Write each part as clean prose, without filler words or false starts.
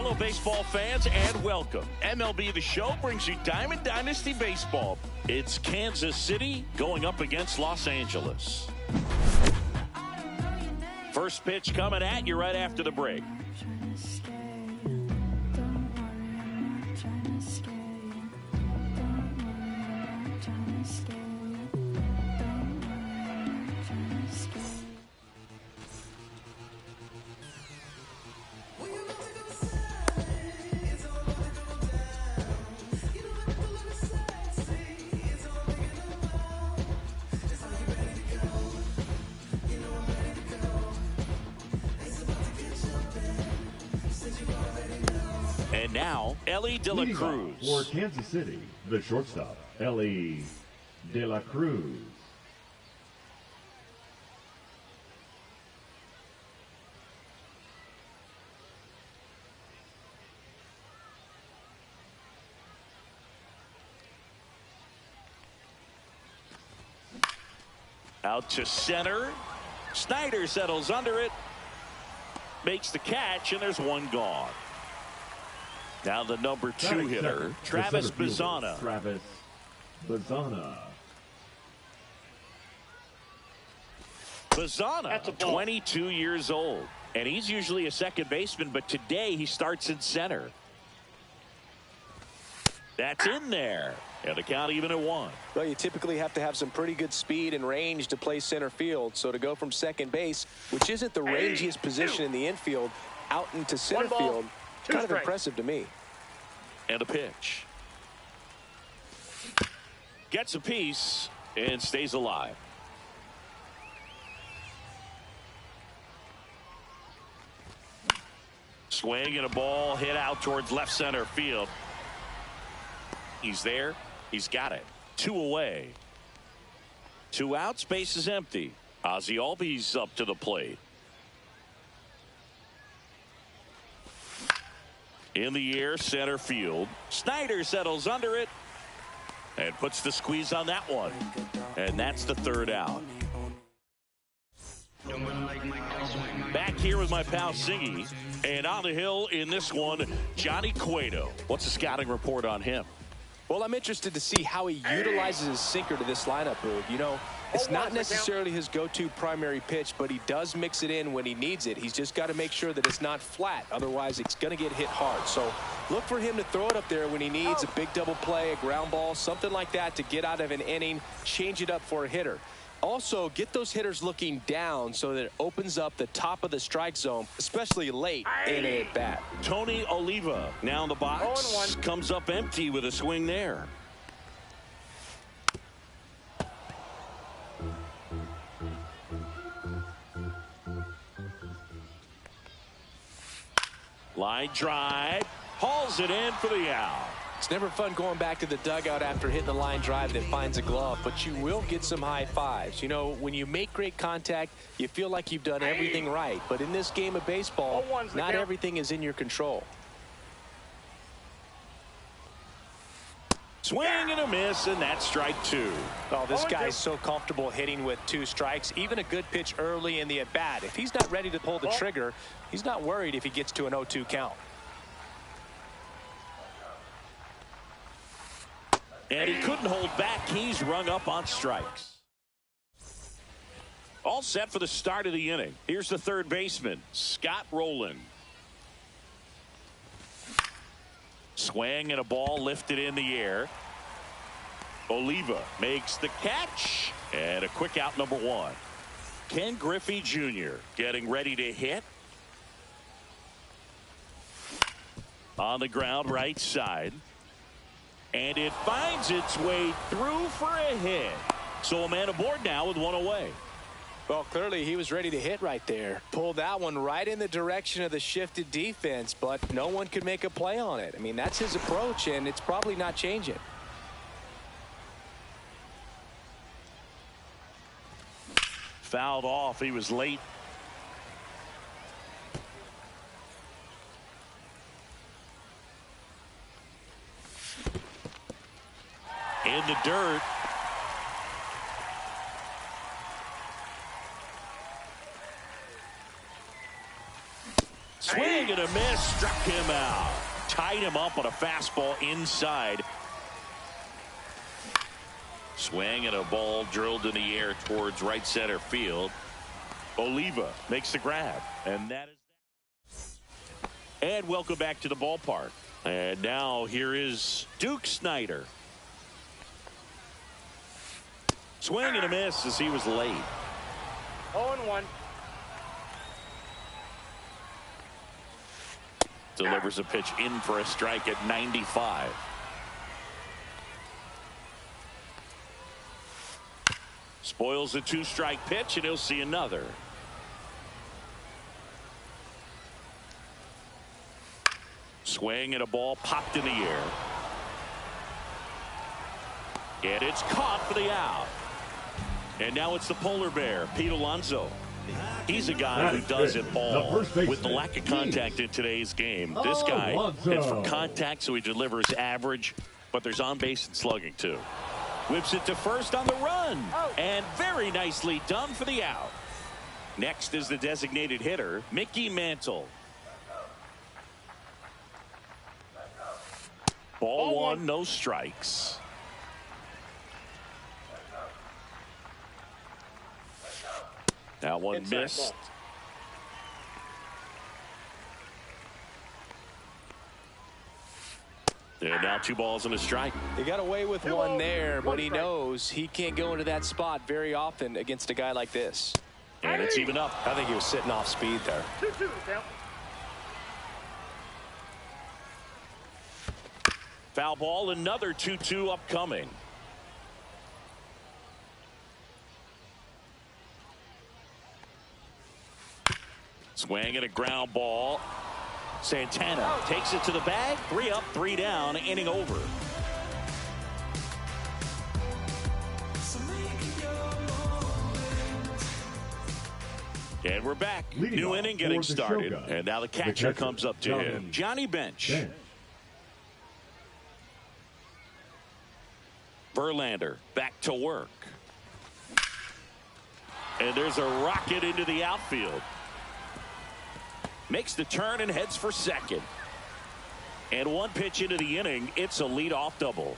Hello, baseball fans, and welcome. MLB The Show brings you Diamond Dynasty Baseball. It's Kansas City going up against Los Angeles. First pitch coming at you right after the break. And now, Ellie De La Cruz. For Kansas City, the shortstop, Ellie De La Cruz. Out to center. Snyder settles under it. Makes the catch, and there's one gone. Now the number 2 hitter, Travis Bazzana. Travis Bazzana. Bazzana, 22 years old, and he's usually a second baseman, but today he starts in center. That's in there, and the count even at 1. Well, you typically have to have some pretty good speed and range to play center field, so to go from second base, which isn't the rangiest position in the infield, out into center field, kind of impressive to me. And a pitch. Gets a piece and stays alive. Swing and a ball hit out towards left center field. He's there. He's got it. 2 away. 2 outs. Base is empty. Ozzie Albies up to the plate. In the air, center field. Snyder settles under it and puts the squeeze on that one. And that's the 3rd out. Back here with my pal Singy. And on the hill in this one, Johnny Cueto. What's the scouting report on him? Well, I'm interested to see how he utilizes his sinker to this lineup, Boog. You know, it's not necessarily his go-to primary pitch, but he does mix it in when he needs it. He's just got to make sure that it's not flat. Otherwise, it's going to get hit hard. So look for him to throw it up there when he needs a big double play, a ground ball, something like that to get out of an inning, change it up for a hitter. Also, get those hitters looking down so that it opens up the top of the strike zone, especially late in a bat. Tony Oliva now in the box. Comes up empty with a swing there. Line drive. Hauls it in for the out. It's never fun going back to the dugout after hitting the line drive that finds a glove, but you will get some high fives. You know, when you make great contact, you feel like you've done everything right. But in this game of baseball, not everything is in your control. Swing and a miss, and that's strike 2. Oh, this guy's so comfortable hitting with 2 strikes. Even a good pitch early in the at-bat. If he's not ready to pull the trigger, he's not worried if he gets to an 0-2 count. And he couldn't hold back. He's rung up on strikes. All set for the start of the inning. Here's the 3rd baseman, Scott Rowland. Swing and a ball lifted in the air. Oliva makes the catch. And a quick out, number 1. Ken Griffey Jr. getting ready to hit. On the ground, right side. And it finds its way through for a hit. So a man aboard now with 1 away. Well, clearly he was ready to hit right there. Pulled that one right in the direction of the shifted defense, but no one could make a play on it. I mean, that's his approach, and it's probably not changing. Fouled off. He was late. In the dirt. Swing Swing and a miss. Struck him out. Tied him up on a fastball inside. Swing and a ball drilled in the air towards right center field. Oliva makes the grab. And that is that. And welcome back to the ballpark. And now here is Duke Snider. Swing and a miss as he was late. 0-1. Delivers a pitch in for a strike at 95. Spoils a 2-strike pitch, and he'll see another. Swing and a ball popped in the air. And it's caught for the out. And now it's the polar bear, Pete Alonso. He's a guy who does it all. With the lack of contact in today's game, this guy hits from contact, so he delivers average, but there's on base and slugging too. Whips it to first on the run, and very nicely done for the out. Next is the designated hitter, Mickey Mantle. Ball one, no strikes. That one missed. And now 2 balls and a strike. He got away with one there, but he knows he can't go into that spot very often against a guy like this. And it's even up. I think he was sitting off speed there. 2-2, count. Foul ball, another 2-2 upcoming. Swing and a ground ball. Santana takes it to the bag. 3 up, 3 down, inning over. And we're back. New inning getting started. And now the catcher comes up to him. Johnny Bench. Verlander back to work. And there's a rocket into the outfield. Makes the turn and heads for second. And 1 pitch into the inning, it's a leadoff double.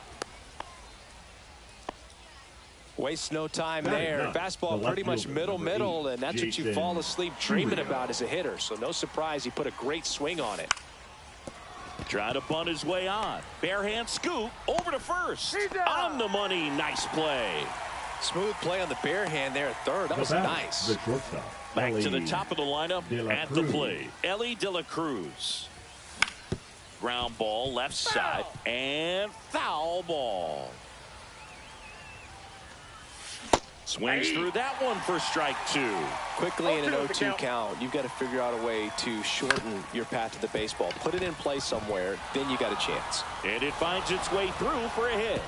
Wastes no time there. Fastball pretty much middle, and that's what you fall asleep dreaming about as a hitter. So no surprise he put a great swing on it. Trying to bunt his way on. Bare hand scoop over to first. On the money. Nice play. Smooth play on the bare hand there at third. That was nice. Back to the top of the lineup at the plate. Ellie De La Cruz. Ground ball left side and foul ball. Swings through that one for strike 2. Quickly in an 0-2 count, you've got to figure out a way to shorten your path to the baseball. Put it in play somewhere, then you got a chance. And it finds its way through for a hit.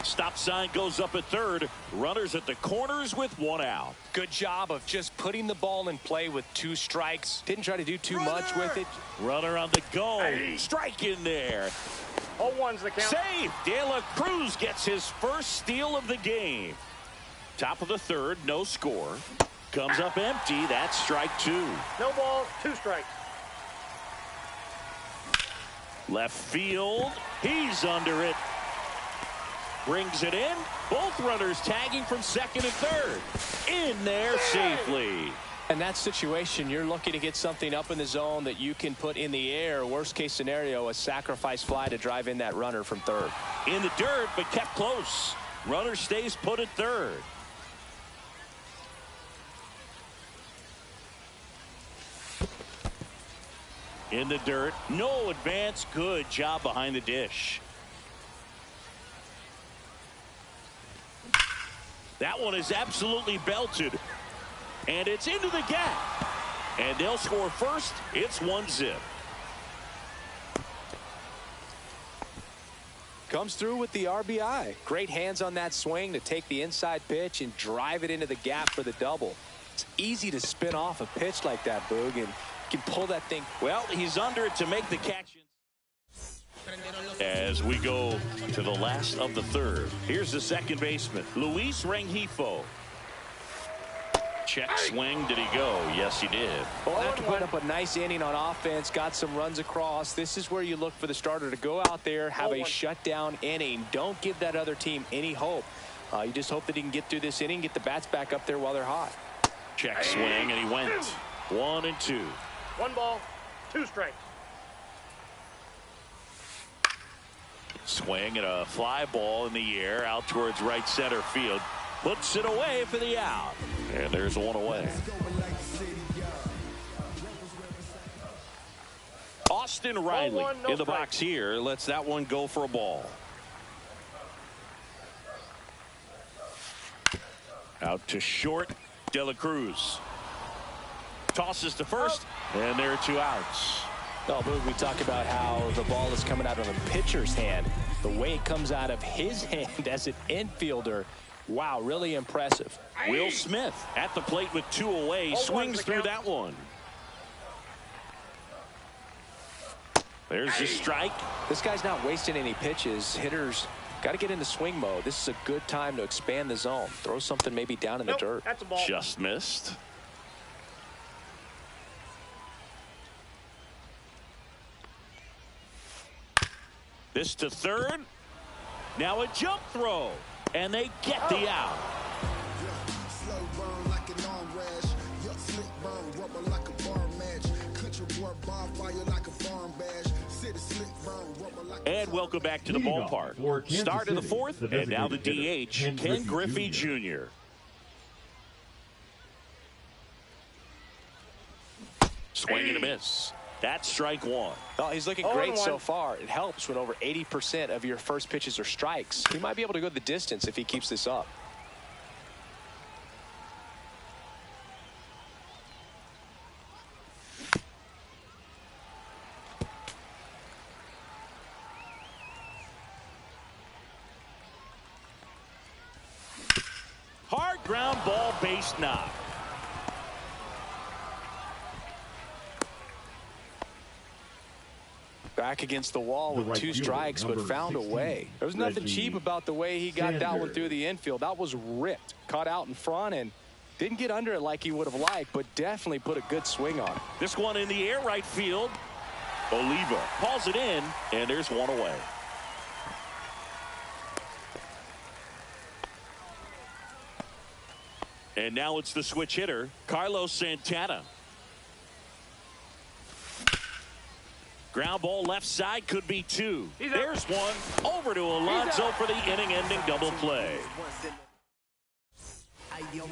Stop sign goes up at third. Runners at the corners with 1 out. Good job of just putting the ball in play with 2 strikes. Didn't try to do too much with it. Runner on the go. Strike in there. 0-1's the count. Save. De La Cruz gets his first steal of the game. Top of the third, no score. Comes up empty. That's strike 2. No balls, 2 strikes. Left field. He's under it. Brings it in. Both runners tagging from second and third. In there safely. In that situation, you're looking to get something up in the zone that you can put in the air. Worst case scenario, a sacrifice fly to drive in that runner from third. In the dirt, but kept close. Runner stays put at third. In the dirt. No advance. Good job behind the dish. That one is absolutely belted. And it's into the gap. And they'll score first. It's 1-0. Comes through with the RBI. Great hands on that swing to take the inside pitch and drive it into the gap for the double. It's easy to spin off a pitch like that, Boog, and can pull that thing. Well, he's under it to make the catch. As we go to the last of the third. Here's the second baseman, Luis Rengifo. Check swing. Did he go? Yes, he did. Well, after putting up a nice inning on offense, got some runs across, this is where you look for the starter to go out there, have a shutdown inning. Don't give that other team any hope. You just hope that he can get through this inning, get the bats back up there while they're hot. Check swing, and he went 1-2. 1 ball, 2 strikes. Swing and a fly ball in the air out towards right center field. Puts it away for the out. And there's one away. Austin Riley in the box here. Lets that one go for a ball. Out to short. De La Cruz tosses to first, and there are 2 outs. Oh, Boog, we talk about how the ball is coming out of a pitcher's hand. The way it comes out of his hand as an infielder, wow, really impressive. Will Smith at the plate with 2 away, swings through that one. There's the strike. This guy's not wasting any pitches. Hitters got to get into swing mode. This is a good time to expand the zone. Throw something maybe down in the dirt. That's a ball. Just missed. This to third. Now a jump throw. And they get the out. And welcome back to the ballpark. Start of the 4th, and now the DH, Ken Griffey Jr. Swing and a miss. That's strike 1. Oh, he's looking great so far. It helps when over 80% of your first pitches are strikes. He might be able to go the distance if he keeps this up. Hard ground ball, base knock. Back against the wall with 2 strikes, but found a way. There was nothing cheap about the way he got that one through the infield. That was ripped, caught out in front, and didn't get under it like he would have liked, but definitely put a good swing on it. This one in the air, right field. Oliva hauls it in, and there's one away. And now it's the switch hitter, Carlos Santana. Ground ball left side, could be 2. There's one. Over to Alonso for the inning-ending double play.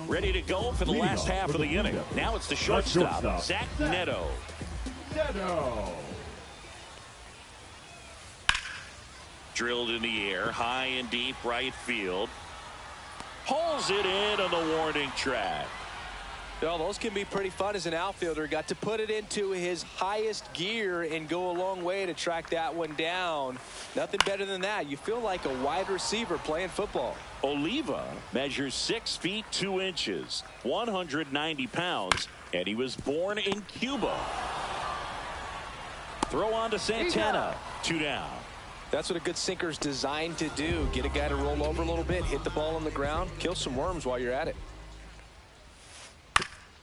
Ready to go for the last half of the inning. Now it's the shortstop, Zach Neto. Drilled in the air, high and deep right field. Pulls it in on the warning track. Well, those can be pretty fun as an outfielder. Got to put it into his highest gear and go a long way to track that one down. Nothing better than that. You feel like a wide receiver playing football. Oliva measures 6 feet 2 inches, 190 pounds, and he was born in Cuba. Throw on to Santana. 2 down. That's what a good sinker's designed to do. Get a guy to roll over a little bit, hit the ball on the ground, kill some worms while you're at it.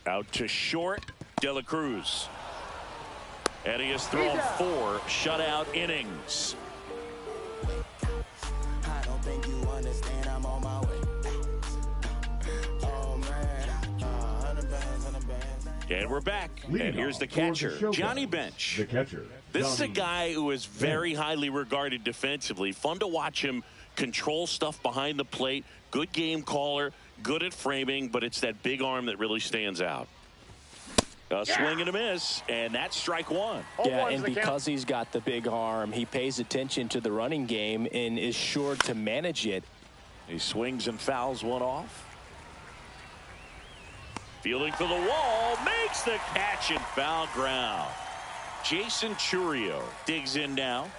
Out to short, De La Cruz. And he has thrown 4 shutout innings. I don't think you understand, I'm on my way. Oh man, 100 bands. And we're back. And here's the catcher, Johnny Bench. The catcher. This is a guy who is very highly regarded defensively. Fun to watch him control stuff behind the plate. Good game caller, good at framing, but it's that big arm that really stands out. A swing and a miss, and that's strike 1. Yeah, and because he's got the big arm, he pays attention to the running game and is sure to manage it. He swings and fouls one off. Fielding for the wall, makes the catch in foul ground. Jason Churio digs in now.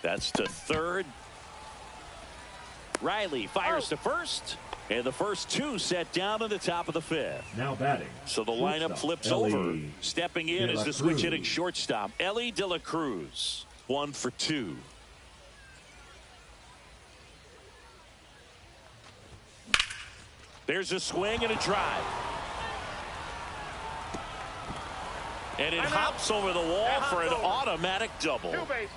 That's to third. Riley fires to first, and the first 2 set down to the top of the 5th. Now batting. So the lineup flips over. Stepping in is the switch hitting shortstop, Ellie De La Cruz. 1 for 2. There's a swing and a drive. And it hops over the wall for an automatic double. 2 bases.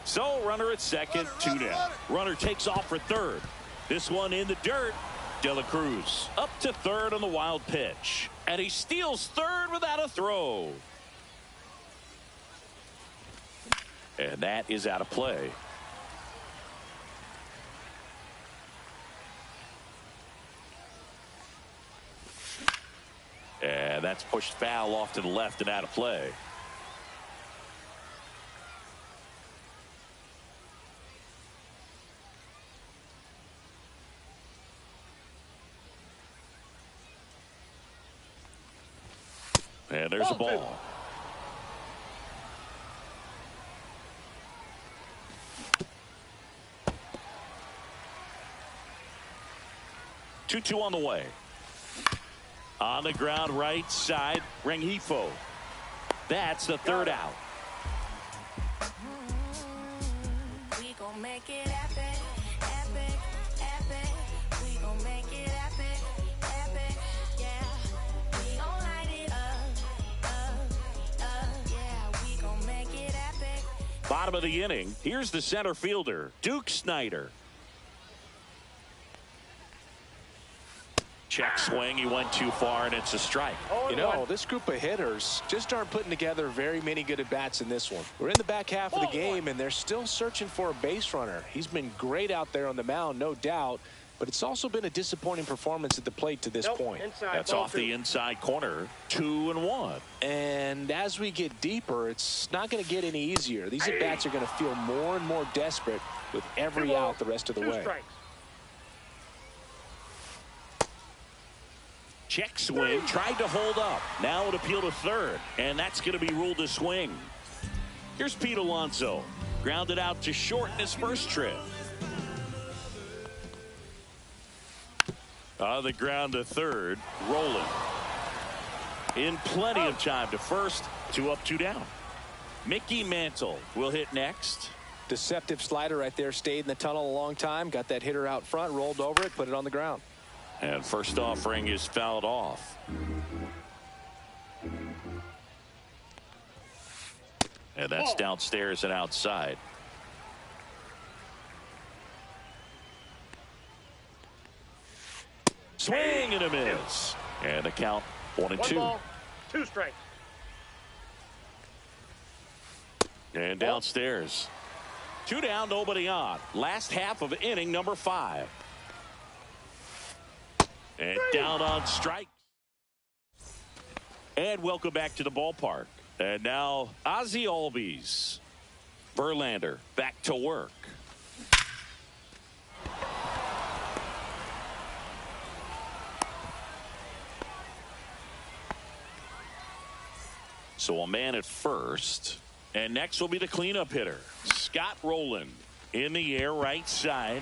So runner at second, 2 down. Runner takes off for third. This one in the dirt. De La Cruz up to third on the wild pitch. And he steals third without a throw. And that is out of play. And that's pushed foul off to the left and out of play. And there's a ball. 2-2 on the way. On the ground right side, Rengifo. That's the third out. We gon' make it epic, epic, epic. We gon' make it epic, epic, yeah. We gon' light it up, yeah. We gon' make it epic. Bottom of the inning, here's the center fielder, Duke Snider. Check swing, he went too far, and it's a strike. You know, this group of hitters just aren't putting together very many good at-bats in this one. We're in the back half of the game, and they're still searching for a base runner. He's been great out there on the mound, no doubt, but it's also been a disappointing performance at the plate to this point. That's off the inside corner, 2-1. And as we get deeper, it's not going to get any easier. These at-bats are going to feel more and more desperate with every out the rest of the way. Strikes. Check swing, tried to hold up. Now it appeal to third, and that's going to be ruled a swing. Here's Pete Alonso. Grounded out to short in his first trip. On the ground to third, rolling. In plenty of time to first, 2 up, 2 down. Mickey Mantle will hit next. Deceptive slider right there, stayed in the tunnel a long time, got that hitter out front, rolled over it, put it on the ground. And first offering is fouled off. And that's downstairs and outside. Swing and a miss. And the count 1-2. 1 ball, 2 strikes. And downstairs. 2 down, nobody on. Last half of inning number 5. And down on strike. And welcome back to the ballpark. And now Ozzie Albies. Verlander back to work. So a man at first. And next will be the cleanup hitter, Scott Rowland. In the air, right side.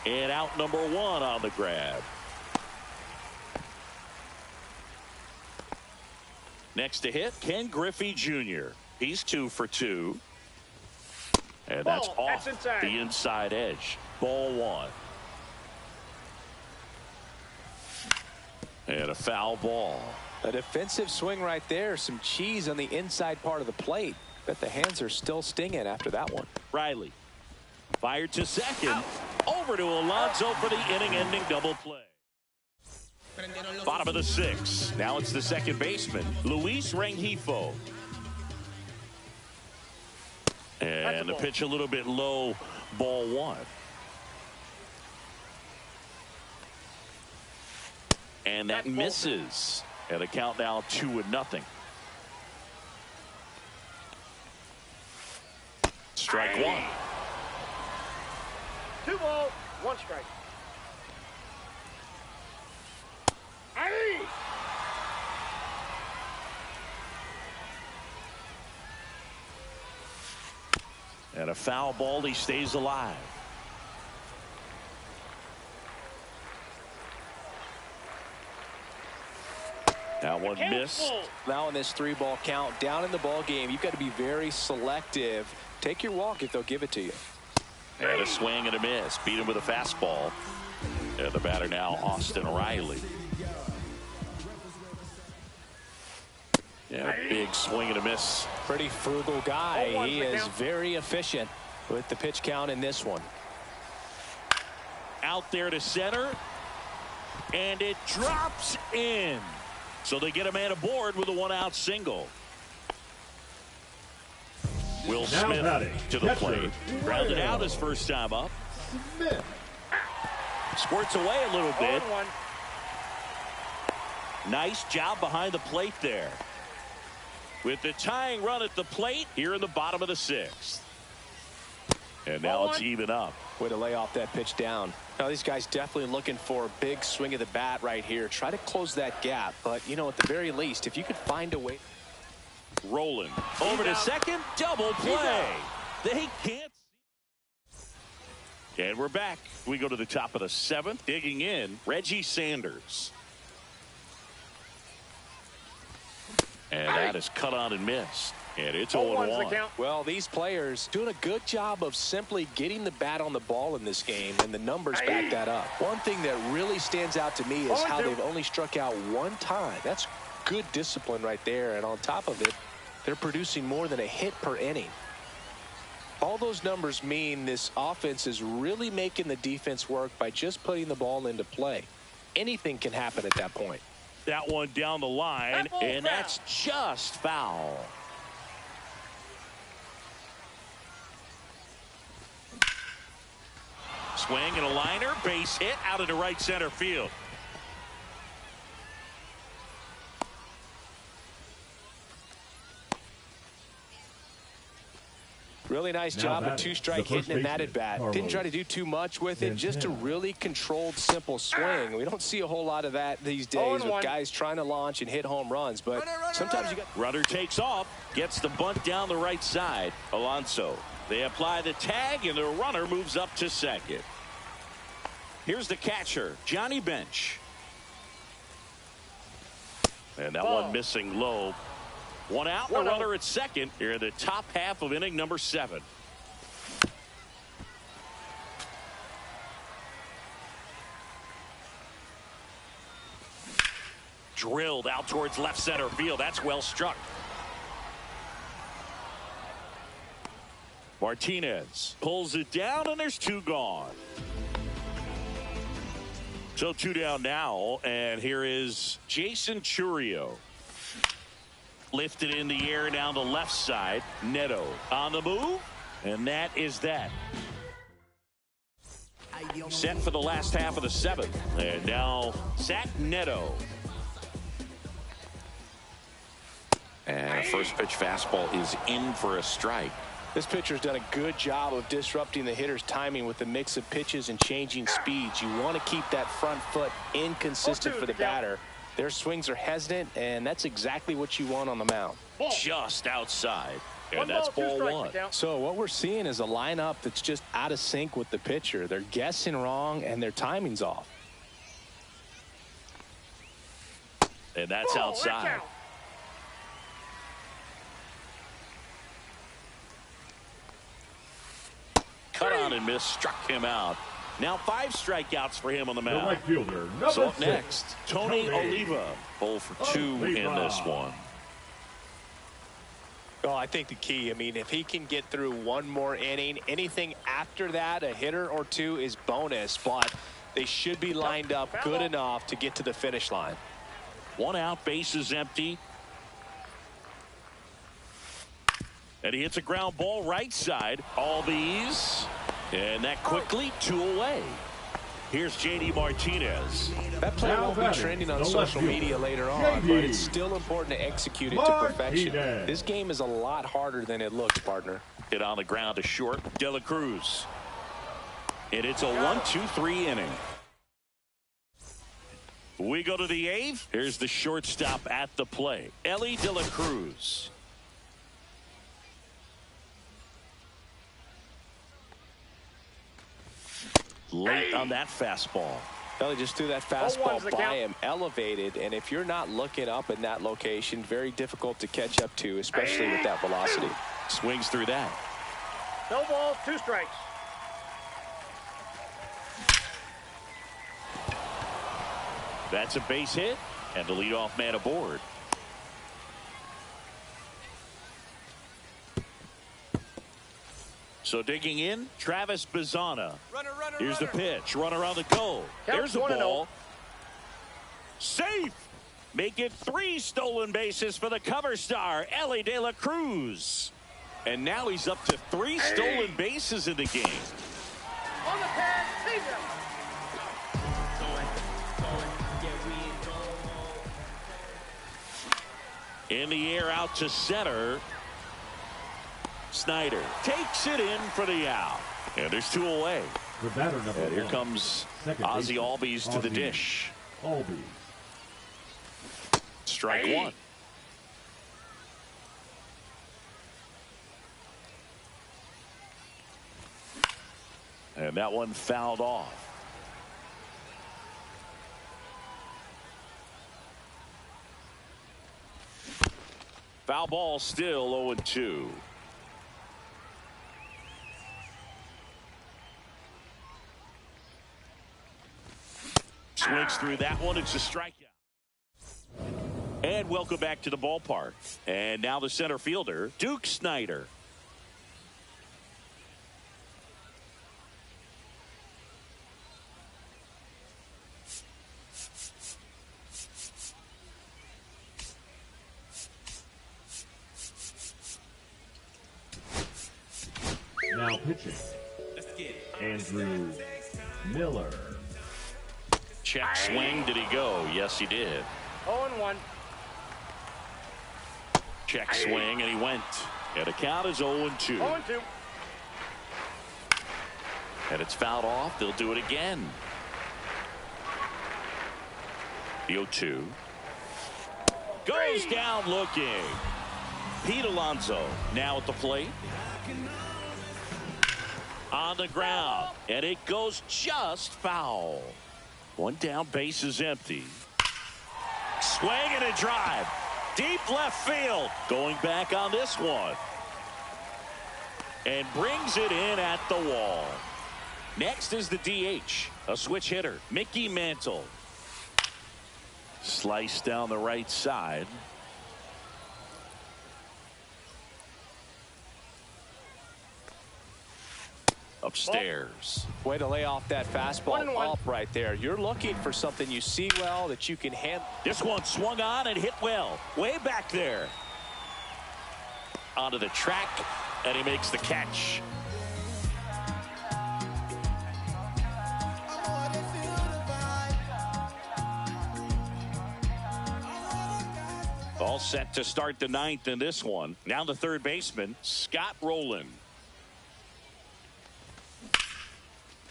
And out number 1 on the grab. Next to hit, Ken Griffey Jr. He's 2 for 2. And that's off the inside edge. Ball 1. And a foul ball. A defensive swing right there. Some cheese on the inside part of the plate. Bet the hands are still stinging after that one. Riley fired to second. Over to Alonso for the inning-ending double play. Bottom of the 6th. Now it's the second baseman, Luis Rengifo. And the pitch a little bit low, ball 1. And that misses. And the count now 2-0. Strike 1. 2 ball, 1 strike. And a foul ball, he stays alive. That one missed. Now in this 3-ball count, down in the ball game, you've got to be very selective. Take your walk if they'll give it to you. And a swing and a miss. Beat him with a fastball. And the batter now, Austin Riley. Yeah, big swing and a miss. Pretty frugal guy. He is very efficient with the pitch count in this one. Out there to center. And it drops in. So they get a man aboard with a one-out single. Will Smith to the plate. Grounded out his first time up. Smith. Squirts away a little bit. Nice job behind the plate there. With the tying run at the plate here in the bottom of the sixth. And now it's even up. Way to lay off that pitch down. Now these guys definitely looking for a big swing of the bat right here. Try to close that gap. But, you know, at the very least, if you could find a way. Rolling over to second. Double play. They can't. And we're back. We go to the top of the seventh. Digging in, Reggie Sanders. And that is cut on and missed. And it's 0-1. Well, these players doing a good job of simply getting the bat on the ball in this game, and the numbers back that up. One thing that really stands out to me is how they've only struck out one time. That's good discipline right there. And on top of it, they're producing more than a hit per inning. All those numbers mean this offense is really making the defense work by just putting the ball into play. Anything can happen at that point. That one down the line, and that's just foul. Swing and a liner, base hit out into right center field. Really nice job of two-strike hitting in that at bat. Didn't try to do too much with it, just a really controlled, simple swing. We don't see a whole lot of that these days with guys trying to launch and hit home runs, but sometimes you got. Runner takes off, gets the bunt down the right side. Alonso. They apply the tag, and the runner moves up to second. Here's the catcher, Johnny Bench. And that one missing low. One out, the runner at second here in the top half of inning number 7. Drilled out towards left center field. That's well struck. Martinez pulls it down, and there's 2 gone. So 2 down now, and here is Jason Churio. Lifted in the air down the left side. Neto on the move, and that is that. Set for the last half of the 7th, and now Zach Neto. And first pitch fastball is in for a strike. This pitcher's done a good job of disrupting the hitter's timing with a mix of pitches and changing speeds. You want to keep that front foot inconsistent for the batter. Their swings are hesitant, and that's exactly what you want on the mound. Just outside, and that's ball 1. So what we're seeing is a lineup that's just out of sync with the pitcher. They're guessing wrong, and their timing's off. And that's outside. Cut on and miss, struck him out. Now 5 strikeouts for him on the mound. The right fielder, So up 6, next, Tony Oliva. 0 for 2 in this one. Oh, I think the key, I mean, if he can get through one more inning, anything after that, a hitter or 2 is bonus, but they should be lined up good enough to get to the finish line. 1 out, bases empty. And he hits a ground ball right side. All these. And that quickly 2 away. Here's J.D. Martinez. That play won't be trending on social media later on, but it's still important to execute it to perfection. This game is a lot harder than it looks, partner. Hit on the ground to short. De La Cruz. And it's a 1-2-3 inning. We go to the 8th. Here's the shortstop at the plate, Ellie De La Cruz. Late on that fastball. Ellie just threw that fastball by him, elevated, and if you're not looking up in that location, very difficult to catch up to, especially with that velocity. Swings through that. No balls, 2 strikes. That's a base hit, and the leadoff man aboard. So digging in, Travis Bazzana. Here's the pitch. Runner on the goal. There's the ball. Safe. Make it 3 stolen bases for the cover star, Elly De La Cruz. And now he's up to 3 stolen bases in the game. On the pad, save him. In the air out to center. Snyder takes it in for the out. And there's 2 away. The batter number And here 1, comes second Ozzie baseman, Albies to the dish. Albies. Strike 1. And that one fouled off. Foul ball, still 0-2. Swings through that one. It's a strikeout. And welcome back to the ballpark. And now the center fielder, Duke Snyder. Now pitching, Andrew Miller. Check swing. Did he go? Yes, he did. 0-1. Check swing, and he went. And the count is 0-2. 0-2. And it's fouled off. They'll do it again. The 0-2. Goes down looking. Pete Alonso now at the plate. On the ground. And it goes just foul. One down, base is empty. Swing and a drive. Deep left field. Going back on this one. And brings it in at the wall. Next is the DH. A switch hitter, Mickey Mantle. Slice down the right side. Upstairs. Way to lay off that fastball up right there. You're looking for something you see well that you can handle. This one swung on and hit well. Way back there. Onto the track, and he makes the catch. All set to start the 9th in this one. Now the third baseman, Scott Rowland.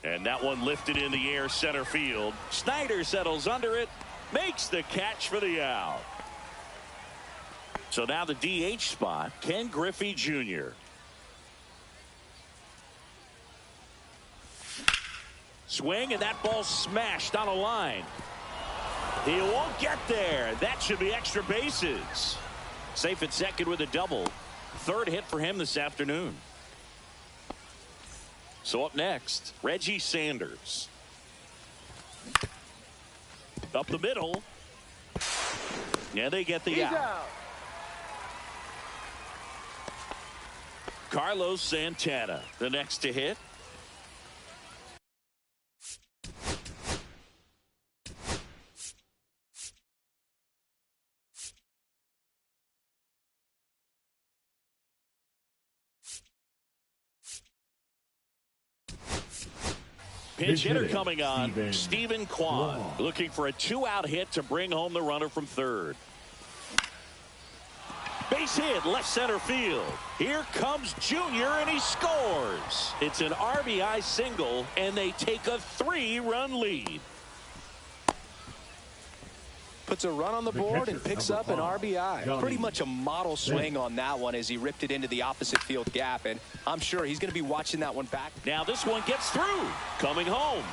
And that one lifted in the air center field. Snyder settles under it, makes the catch for the out. So now the DH spot, Ken Griffey Jr. Swing, and that ball smashed on a line. He won't get there. That should be extra bases. Safe at second with a double. Third hit for him this afternoon. So up next, Reggie Sanders. Up the middle. Yeah, they get the out. Carlos Santana, the next to hit. Pinch hitter coming on, Stephen Kwan, looking for a 2-out hit to bring home the runner from third. Base hit, left center field. Here comes Junior, and he scores. It's an RBI single, and they take a 3-run lead. Puts a run on the board and picks up an RBI. Pretty much a model swing on that one as he ripped it into the opposite field gap, and I'm sure he's going to be watching that one back. Now this one gets through. Coming home.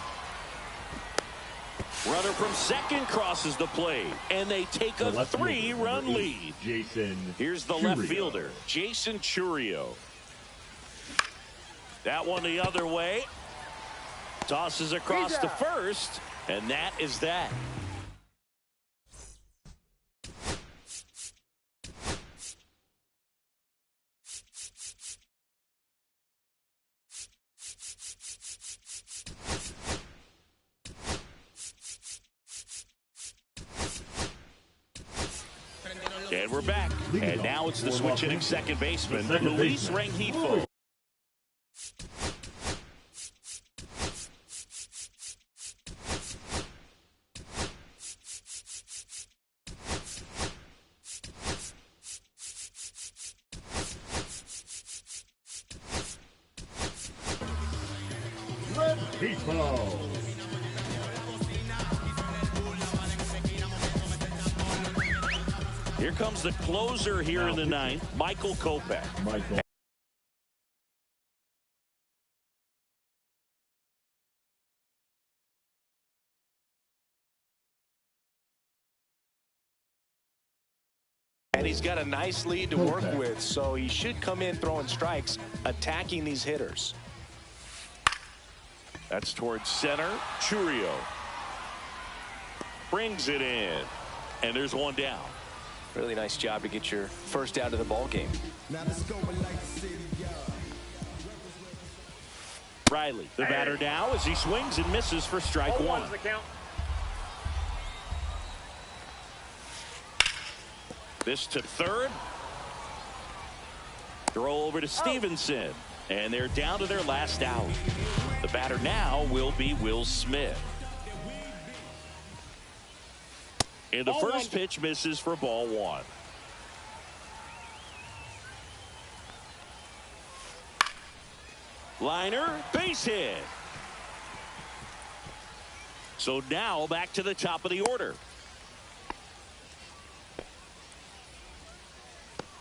Runner from second crosses the plate, and they take a 3-run lead. Here's the left fielder, Jason Churio. That one the other way. Tosses across to first, and that is that. we're back. And now it's the switch hitting second baseman, Luis Rengifo. Rengifo. Here comes the closer here in the ninth, Michael Kopech. And he's got a nice lead to work with, so he should come in throwing strikes, attacking these hitters. That's towards center. Churio brings it in, and there's one down. Really nice job to get your first out of the ball game. Riley, the batter now, as he swings and misses for strike one. The count. This to third. Throw over to Stevenson, and they're down to their last out. The batter now will be Will Smith. And the first pitch misses for ball one. Liner, base hit. So now back to the top of the order.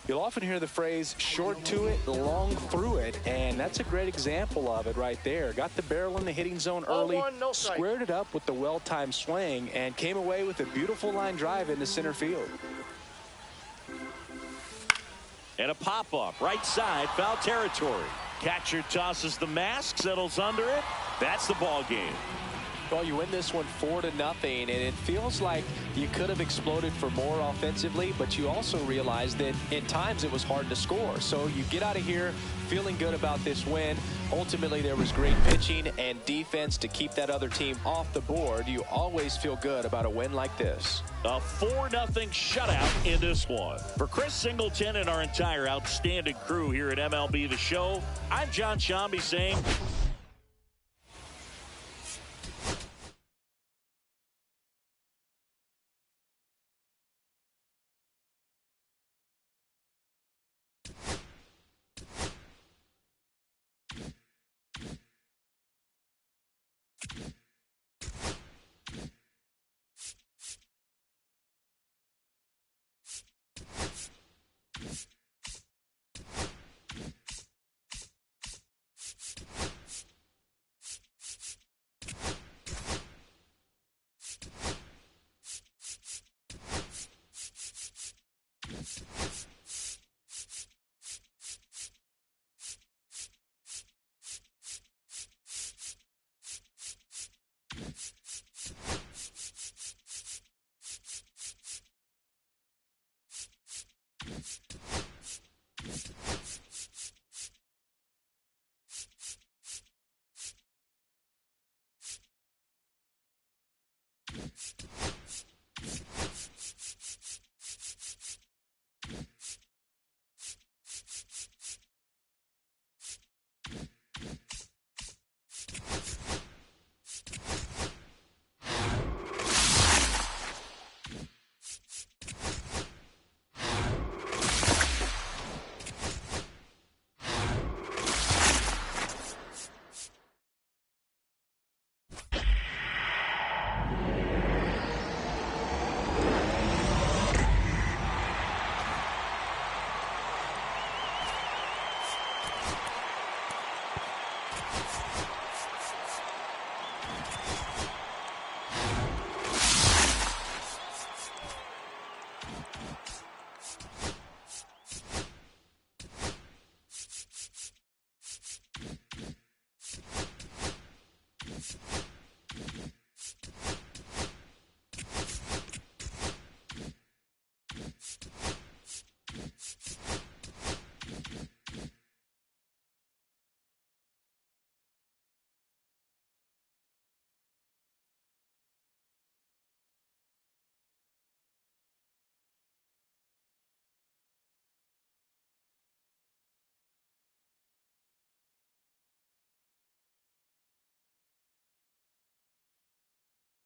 You'll often hear the phrase short to it, long through it, and that's a great example of it right there. Got the barrel in the hitting zone early, squared it up with the well-timed swing, and came away with a beautiful line drive into center field. And a pop-up, right side, foul territory. Catcher tosses the mask, settles under it. That's the ball game. Well, you win this one 4-0, and it feels like you could have exploded for more offensively, but you also realize that in times it was hard to score. So you get out of here feeling good about this win. Ultimately, there was great pitching and defense to keep that other team off the board. You always feel good about a win like this. A 4-0 shutout in this one. For Chris Singleton and our entire outstanding crew here at MLB The Show, I'm John Shambi saying